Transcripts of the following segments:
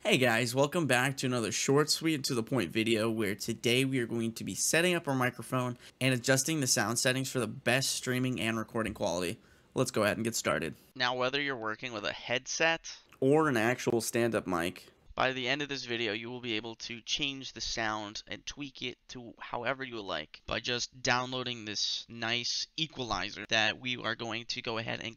Hey guys, welcome back to another short, sweet, and to the point video where today we are going to be setting up our microphone and adjusting the sound settings for the best streaming and recording quality. Let's go ahead and get started. Now, whether you're working with a headset, Or an actual stand-up mic. by the end of this video, you will be able to change the sound and tweak it to however you like by just downloading this nice equalizer that we are going to go ahead and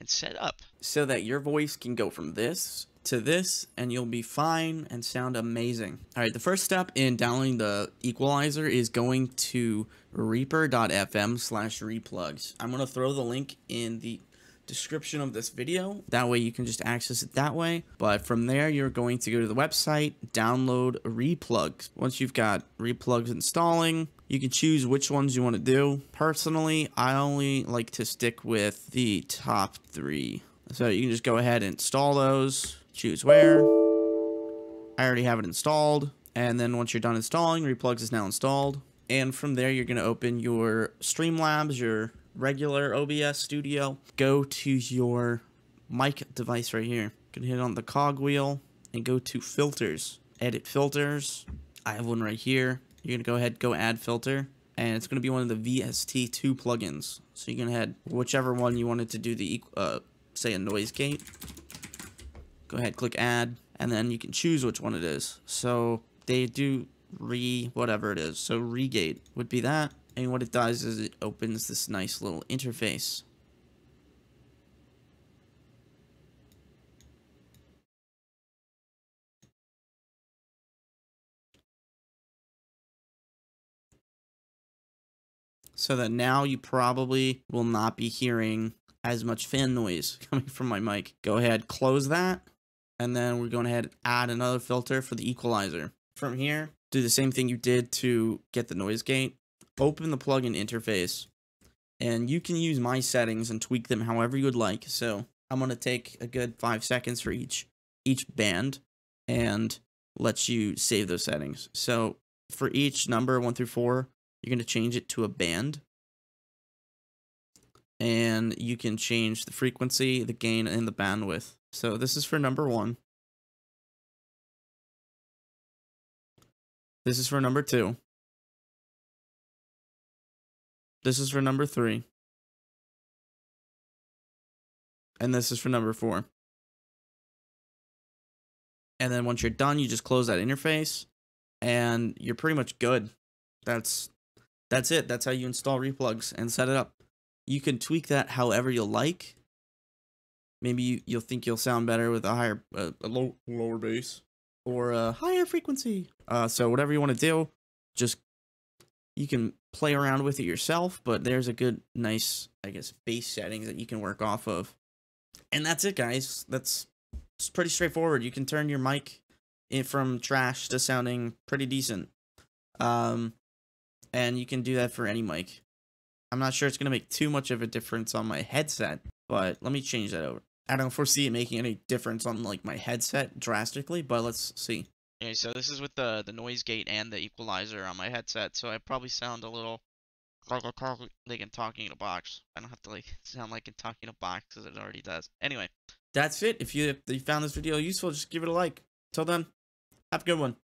set up. So that your voice can go from this to this and you'll be fine and sound amazing. Alright, the first step in downloading the equalizer is going to reaper.fm/ReaPlugs. I'm going to throw the link in the description of this video. That way you can just access it that way. But from there, you're going to go to the website, download ReaPlugs. Once you've got ReaPlugs installing, you can choose which ones you want to do. Personally, I only like to stick with the top 3. So you can just go ahead and install those, choose where. I already have it installed. And then once you're done installing, ReaPlugs is now installed. And from there, you're going to open your Streamlabs, your regular OBS studio. Go to your mic device right here. You can hit on the cog wheel and go to filters. Edit filters. I have one right here. You're going to go ahead, go add filter. And it's going to be one of the VST2 plugins. So you can head whichever one you wanted to do the, say a noise gate. Go ahead, click add. And then you can choose which one it is. So they do whatever it is. So regate would be that. And what it does is it opens this nice little interface. So that now you probably will not be hearing as much fan noise coming from my mic. Go ahead, close that. And then we're going ahead and add another filter for the equalizer. From here, do the same thing you did to get the noise gate. Open the plugin interface. And you can use my settings and tweak them however you would like. So I'm going to take a good 5 seconds for each band and let you save those settings. So for each number 1 through 4, you're going to change it to a band. And you can change the frequency, the gain, and the bandwidth. So this is for number 1. This is for number 2. This is for number 3. And this is for number 4. And then once you're done, you just close that interface. And you're pretty much good. That's it. That's how you install ReaPlugs and set it up. You can tweak that however you like. Maybe you'll think you'll sound better with a higher, lower bass or a higher frequency. So whatever you want to do, just you can play around with it yourself. But there's a good, nice, I guess, bass settings that you can work off of. And that's it, guys. It's pretty straightforward. You can turn your mic from trash to sounding pretty decent. And you can do that for any mic. I'm not sure it's going to make too much of a difference on my headset, but let me change that over. I don't foresee it making any difference on like my headset drastically, but let's see. Okay, so this is with the noise gate and the equalizer on my headset, so I probably sound a little like I'm talking in a box. I don't have to like sound like I'm talking in a box because it already does. Anyway. That's it. If you found this video useful, just give it a like. Till then, have a good one.